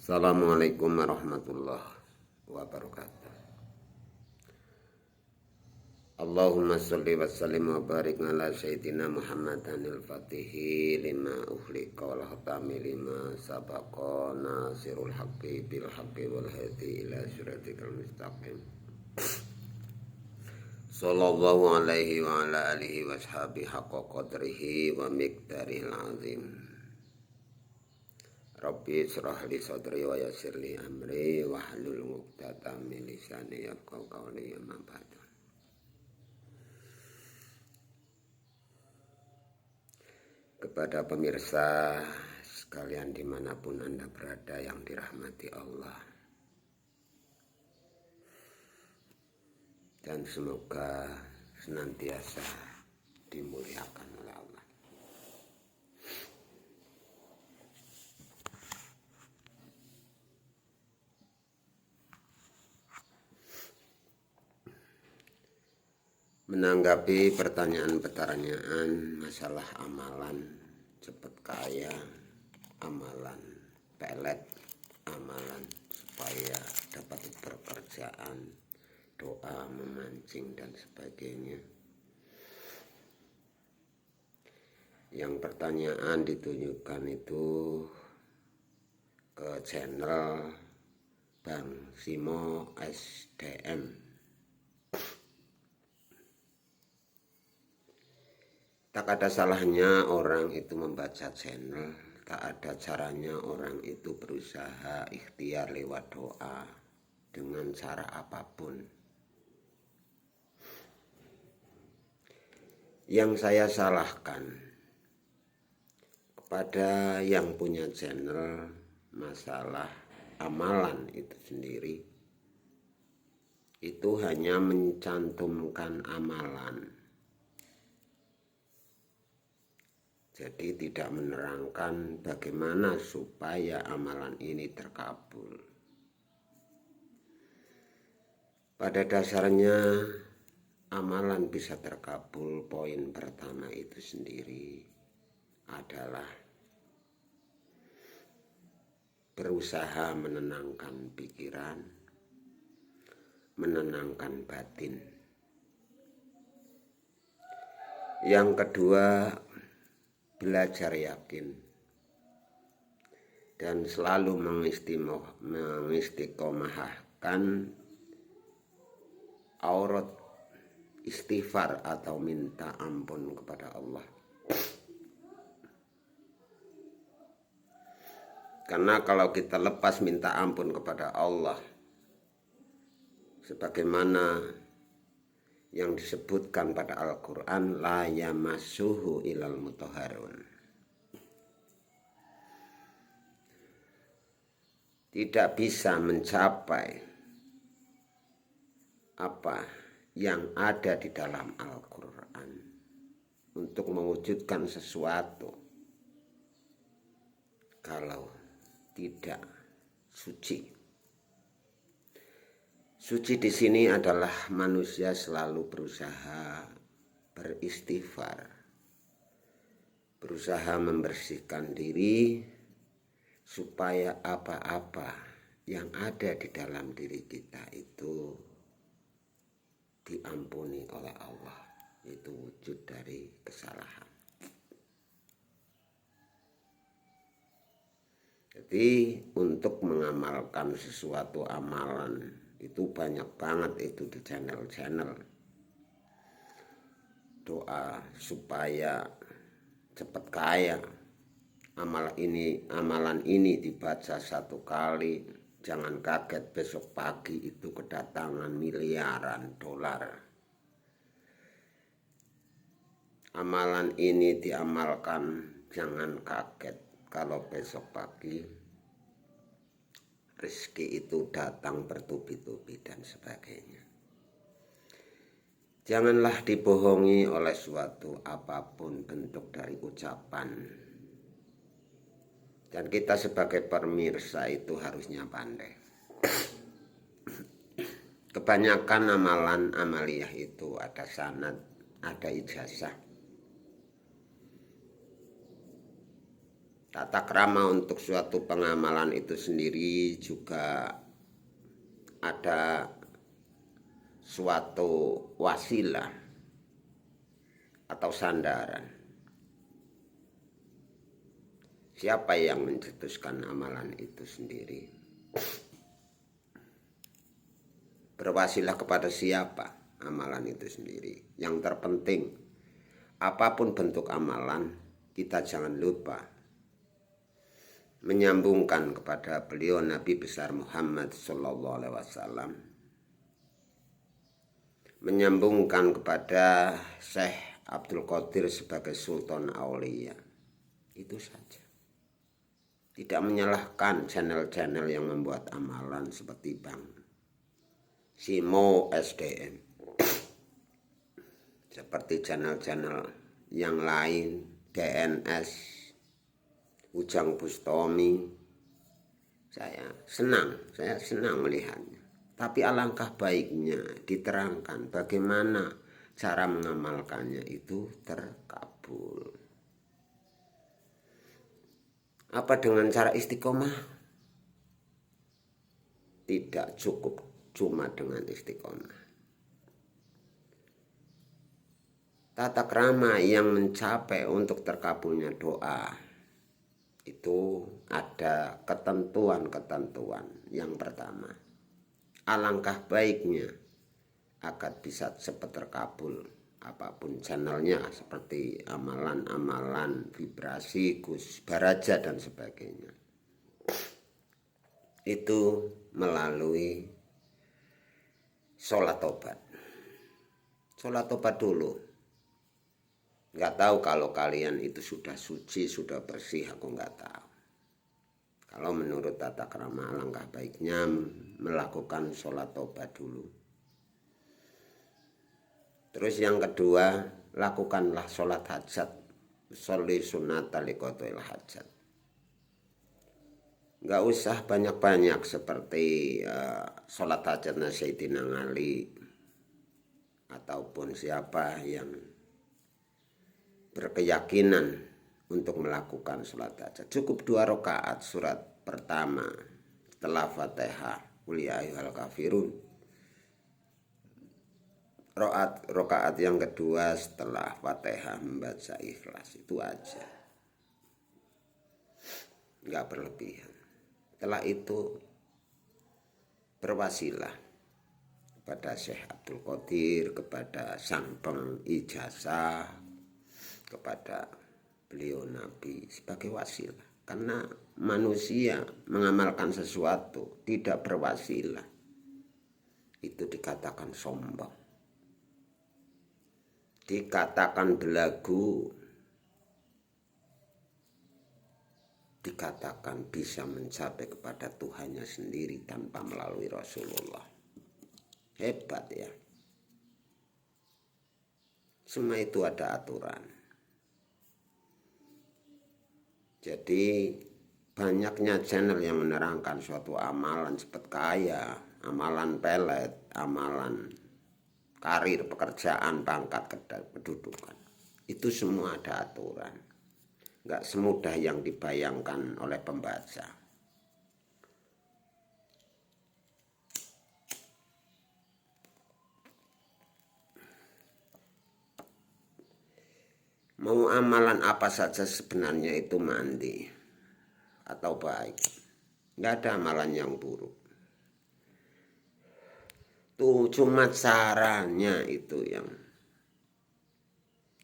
Assalamualaikum warahmatullahi wabarakatuh. Allahumma sholli wa sallim wa barik ala sayyidina Muhammadanil fatihi lima ughliqa wal khatami lima sabaqa nasirul haqqi bil haqqi wal hadi ila siratikal mustaqim. Sallallahu alaihi wa ala alihi wa ashabihi haqqa qadrihi wa miqdaril azim. Rabbi shrah li sadri wa yassir li amri wahlul 'uqdatam min lisani yafqahu qawli amma ba'du. Kepada pemirsa sekalian dimanapun Anda berada yang dirahmati Allah, dan semoga senantiasa dimuliakan oleh Allah. Menanggapi pertanyaan-pertanyaan masalah amalan cepat kaya, amalan pelet, amalan supaya dapat pekerjaan, doa memancing dan sebagainya. Yang pertanyaan ditunjukkan itu ke channel Bang Simo SDM. Tak ada salahnya orang itu membaca channel, tak ada caranya orang itu berusaha ikhtiar lewat doa dengan cara apapun. Yang saya salahkan kepada yang punya channel masalah amalan itu sendiri, itu hanya mencantumkan amalan. Jadi tidak menerangkan bagaimana supaya amalan ini terkabul. Pada dasarnya amalan bisa terkabul, poin pertama itu sendiri adalah berusaha menenangkan pikiran, menenangkan batin. Yang kedua, belajar yakin dan selalu mengistiqomahkan aurat istighfar atau minta ampun kepada Allah. Karena kalau kita lepas minta ampun kepada Allah, sebagaimana yang disebutkan pada Al-Quran, la yamassuhu ilal mutahharun, tidak bisa mencapai apa yang ada di dalam Al-Quran untuk mewujudkan sesuatu kalau tidak suci. Suci di sini adalah manusia selalu berusaha beristighfar, berusaha membersihkan diri supaya apa-apa yang ada di dalam diri kita itu diampuni oleh Allah. Itu wujud dari kesalahan. Jadi untuk mengamalkan sesuatu amalan itu banyak banget itu di channel-channel. Doa supaya cepat kaya, amalan ini dibaca satu kali, jangan kaget besok pagi itu kedatangan miliaran dolar. Amalan ini diamalkan, jangan kaget kalau besok pagi rezeki itu datang bertubi-tubi dan sebagainya. Janganlah dibohongi oleh suatu apapun bentuk dari ucapan. Dan kita sebagai pemirsa itu harusnya pandai. Kebanyakan amalan amaliyah itu ada sanad, ada ijazah. Tata krama untuk suatu pengamalan itu sendiri juga ada suatu wasilah atau sandaran. Siapa yang mencetuskan amalan itu sendiri? Berwasilah kepada siapa amalan itu sendiri? Yang terpenting, apapun bentuk amalan, kita jangan lupa menyambungkan kepada beliau Nabi besar Muhammad Sallallahu Alaihi Wasallam, menyambungkan kepada Syekh Abdul Qadir sebagai Sultan Aulia. Itu saja. Tidak menyalahkan channel-channel yang membuat amalan seperti Bang Simo SDM, seperti channel-channel yang lain, DNS, Ujang Bustomi. Saya senang melihatnya. Tapi alangkah baiknya diterangkan bagaimana cara mengamalkannya itu terkabul. Apa dengan cara istiqomah? Tidak cukup cuma dengan istiqomah. Tata krama yang mencapai untuk terkabulnya doa itu ada ketentuan-ketentuan. Yang pertama, alangkah baiknya agar bisa cepat terkabul apapun channelnya, seperti amalan-amalan vibrasi, Gus Baraja dan sebagainya, itu melalui sholat tobat. Sholat tobat dulu. Nggak tahu kalau kalian itu sudah suci, sudah bersih, aku nggak tahu. Kalau menurut tata krama, alangkah baiknya melakukan sholat tobat dulu. Terus yang kedua, lakukanlah sholat hajat. Sholli sunnata liqadhil hajat. Nggak usah banyak-banyak seperti sholat hajatnya Sayyidina Ali ataupun siapa yang berkeyakinan untuk melakukan sholat hajat. Cukup 2 rakaat surat pertama setelah Fatihah, Qul ya ayyuhal kafirun. Rakaat yang kedua setelah Fatihah membaca Ikhlas. Itu aja. Enggak berlebihan. Setelah itu berwasilah kepada Syekh Abdul Qadir, kepada sang pengijazah, kepada beliau Nabi sebagai wasilah. Karena manusia mengamalkan sesuatu tidak berwasilah, itu dikatakan sombong, dikatakan belagu, dikatakan bisa mencapai kepada Tuhannya sendiri tanpa melalui Rasulullah. Hebat ya. Semua itu ada aturan. Jadi banyaknya channel yang menerangkan suatu amalan cepat kaya, amalan pelet, amalan karir, pekerjaan, pangkat, kedudukan. Itu semua ada aturan. Enggak semudah yang dibayangkan oleh pembaca. Mau amalan apa saja sebenarnya itu mandi atau baik. Enggak ada amalan yang buruk. Tuh cuma caranya itu yang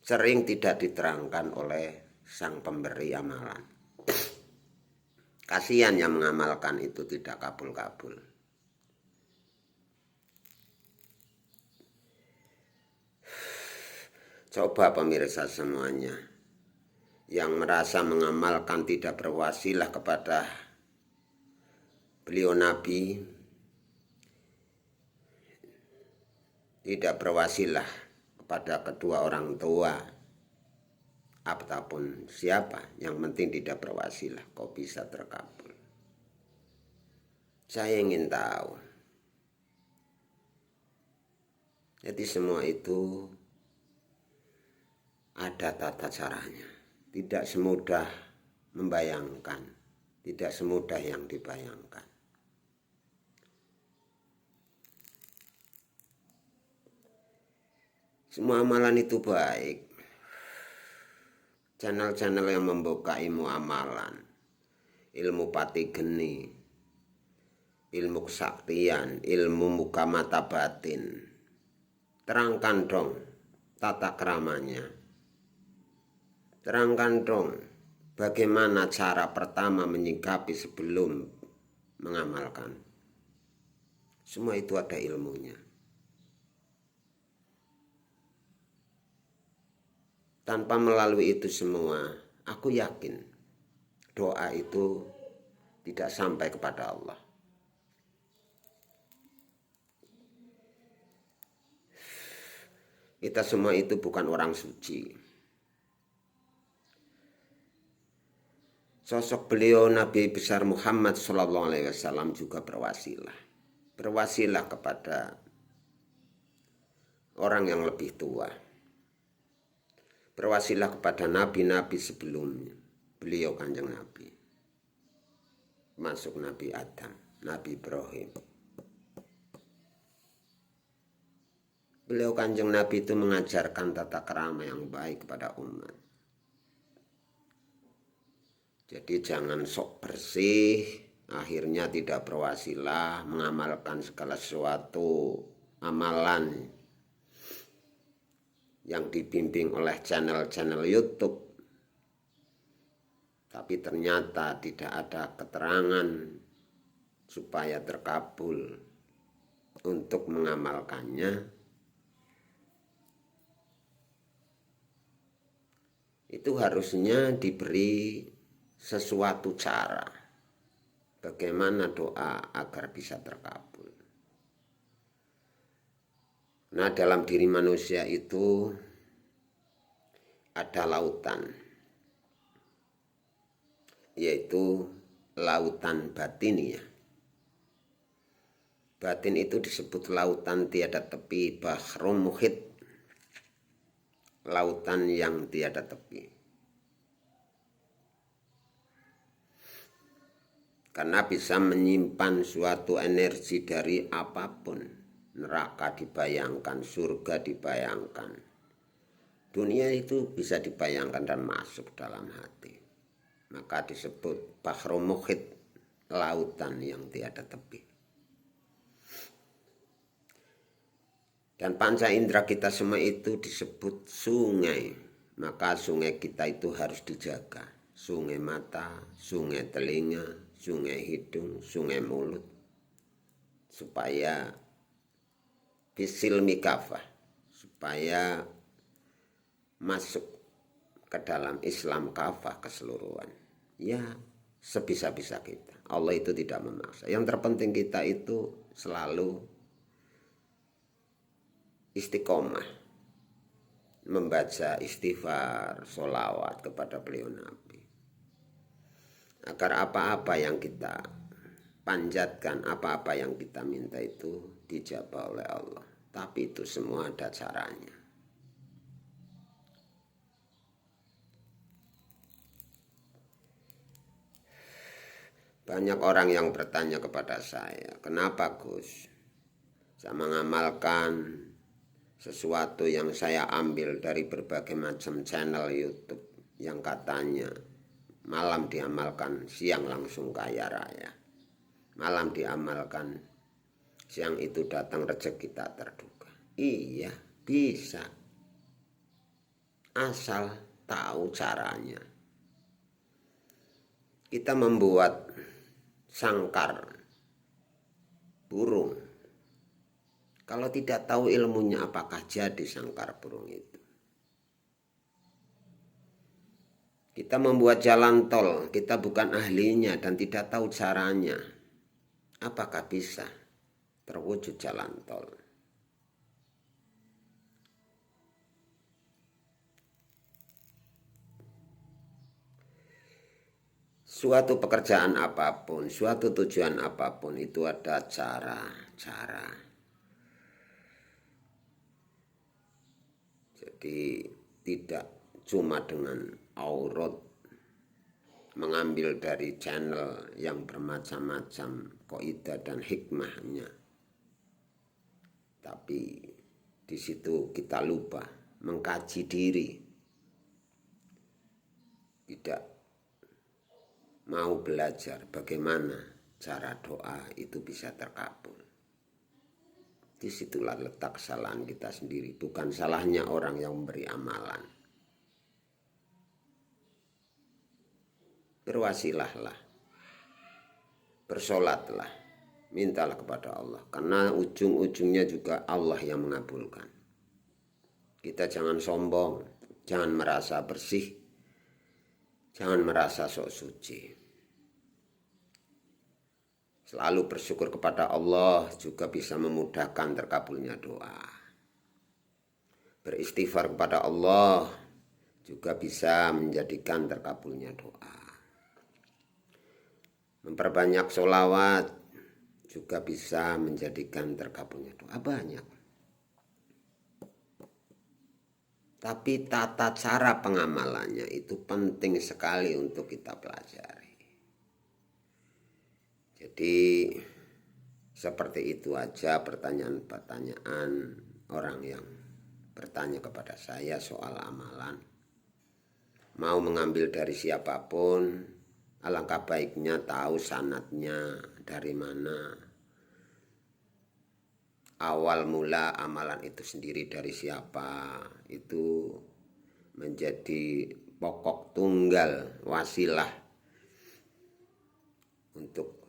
sering tidak diterangkan oleh sang pemberi amalan. Kasihan yang mengamalkan itu tidak kabul-kabul. Coba pemirsa semuanya yang merasa mengamalkan tidak berwasilah kepada beliau Nabi, tidak berwasilah kepada kedua orang tua ataupun siapa, yang penting tidak berwasilah, kok bisa terkabul? Saya ingin tahu. Jadi semua itu ada tata caranya. Tidak semudah membayangkan, tidak semudah yang dibayangkan. Semua amalan itu baik. Channel-channel yang membuka ilmu amalan, ilmu pati geni, ilmu kesaktian, ilmu muka mata batin. Terangkan dong tata keramanya. Terangkan dong bagaimana cara pertama menyikapi sebelum mengamalkan. Semua itu ada ilmunya. Tanpa melalui itu semua, aku yakin doa itu tidak sampai kepada Allah. Kita semua itu bukan orang suci. Sosok beliau Nabi besar Muhammad SAW juga berwasilah. Berwasilah kepada orang yang lebih tua. Berwasilah kepada nabi-nabi sebelumnya. Beliau Kanjeng Nabi. Masuk Nabi Adam, Nabi Ibrahim. Beliau Kanjeng Nabi itu mengajarkan tata krama yang baik kepada umat. Jadi jangan sok bersih, akhirnya tidak berwasilah, mengamalkan segala sesuatu amalan yang dibimbing oleh channel-channel YouTube. Tapi ternyata tidak ada keterangan supaya terkabul untuk mengamalkannya. Itu harusnya diberi sesuatu cara bagaimana doa agar bisa terkabul. Nah, dalam diri manusia itu ada lautan, yaitu lautan batinia. Batin itu disebut lautan tiada tepi, bahrum muhit, lautan yang tiada tepi. Karena bisa menyimpan suatu energi dari apapun. Neraka dibayangkan, surga dibayangkan. Dunia itu bisa dibayangkan dan masuk dalam hati. Maka disebut bahrum muhit, lautan yang tiada tepi. Dan panca indera kita semua itu disebut sungai. Maka sungai kita itu harus dijaga. Sungai mata, sungai telinga, sungai hidung, sungai mulut. Supaya bisilmi kafah. Supaya masuk ke dalam Islam kafah keseluruhan. Ya, sebisa-bisa kita. Allah itu tidak memaksa. Yang terpenting kita itu selalu istiqomah, membaca istighfar, sholawat kepada beliau Nabi. Agar apa-apa yang kita panjatkan, apa-apa yang kita minta itu dijabah oleh Allah. Tapi itu semua ada caranya. Banyak orang yang bertanya kepada saya, kenapa Gus? Saya mengamalkan sesuatu yang saya ambil dari berbagai macam channel YouTube yang katanya malam diamalkan, siang langsung kaya raya. Malam diamalkan, siang itu datang rezeki tak terduga. Iya, bisa. Asal tahu caranya. Kita membuat sangkar burung. Kalau tidak tahu ilmunya, apakah jadi sangkar burung itu? Kita membuat jalan tol, kita bukan ahlinya dan tidak tahu caranya. Apakah bisa terwujud jalan tol? Suatu pekerjaan apapun, suatu tujuan apapun itu ada cara-cara. Jadi tidak cuma dengan aurat mengambil dari channel yang bermacam-macam kaidah dan hikmahnya. Tapi di situ kita lupa mengkaji diri. Tidak mau belajar bagaimana cara doa itu bisa terkabul. Disitulah letak kesalahan kita sendiri, bukan salahnya orang yang memberi amalan. Berwasilahlah, bersolatlah, mintalah kepada Allah, karena ujung-ujungnya juga Allah yang mengabulkan. Kita jangan sombong, jangan merasa bersih, jangan merasa sok suci. Selalu bersyukur kepada Allah juga bisa memudahkan terkabulnya doa. Beristighfar kepada Allah juga bisa menjadikan terkabulnya doa. Memperbanyak sholawat juga bisa menjadikan terkabulnya doa. Banyak. Tapi tata cara pengamalannya itu penting sekali untuk kita pelajari. Jadi seperti itu aja pertanyaan-pertanyaan orang yang bertanya kepada saya soal amalan. Mau mengambil dari siapapun, alangkah baiknya tahu sanadnya dari mana. Awal mula amalan itu sendiri dari siapa, itu menjadi pokok tunggal wasilah untuk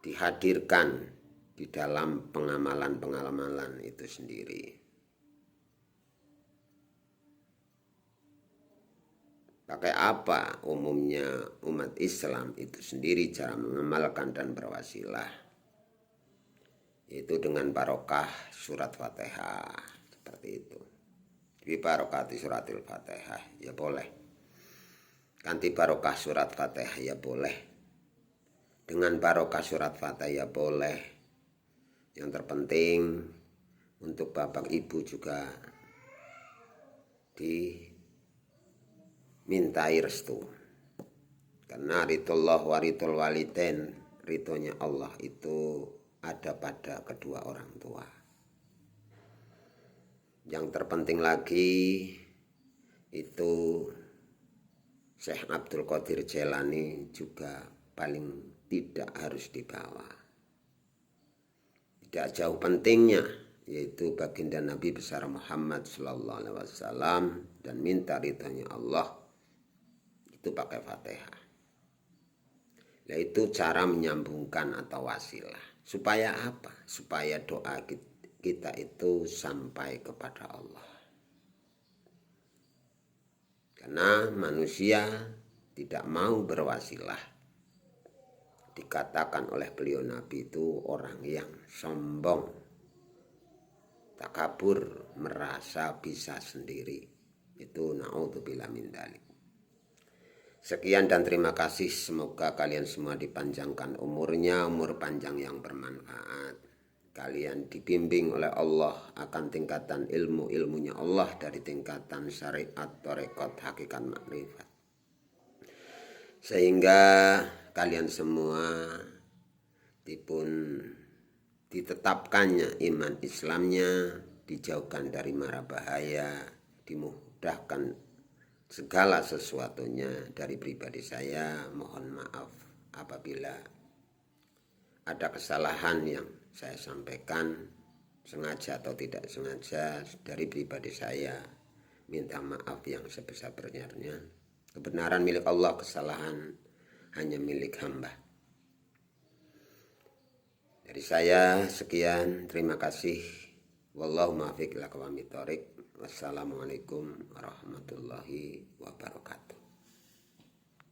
dihadirkan di dalam pengamalan-pengamalan itu sendiri. Pakai apa umumnya umat Islam itu sendiri cara mengamalkan dan berwasilah? Itu dengan barokah surat Fatihah, seperti itu. Di barokati suratil Fatihah ya boleh. Ganti barokah surat Fatihah ya boleh. Dengan barokah surat Fatihah ya boleh. Yang terpenting untuk bapak ibu juga dimintai restu. Karena ridullah wa ridul walidain, ridhonya Allah itu ada pada kedua orang tua. Yang terpenting lagi itu Syekh Abdul Qadir Jailani juga paling tidak harus dibawa. Tidak jauh pentingnya, yaitu baginda Nabi besar Muhammad sallallahu alaihi wasallam dan minta ridhonya Allah itu pakai Fatihah. Yaitu cara menyambungkan atau wasilah. Supaya apa? Supaya doa kita itu sampai kepada Allah. Karena manusia tidak mau berwasilah. Dikatakan oleh beliau Nabi itu orang yang sombong, takabur, merasa bisa sendiri. Itu naudzubillah min dzalik. Sekian dan terima kasih. Semoga kalian semua dipanjangkan umurnya, umur panjang yang bermanfaat. Kalian dibimbing oleh Allah akan tingkatan ilmunya Allah dari tingkatan syariat, tarekat, hakikat, makrifat. Sehingga kalian semua ditetapkannya iman Islamnya, dijauhkan dari mara bahaya, dimudahkan segala sesuatunya. Dari pribadi saya mohon maaf apabila ada kesalahan yang saya sampaikan sengaja atau tidak sengaja. Dari pribadi saya minta maaf yang sebesar-besarnya. Kebenaran milik Allah, kesalahan hanya milik hamba. Dari saya sekian, terima kasih. Wallahu muwaffiq ila aqwamit thoriq. Wassalamualaikum warahmatullahi wabarakatuh.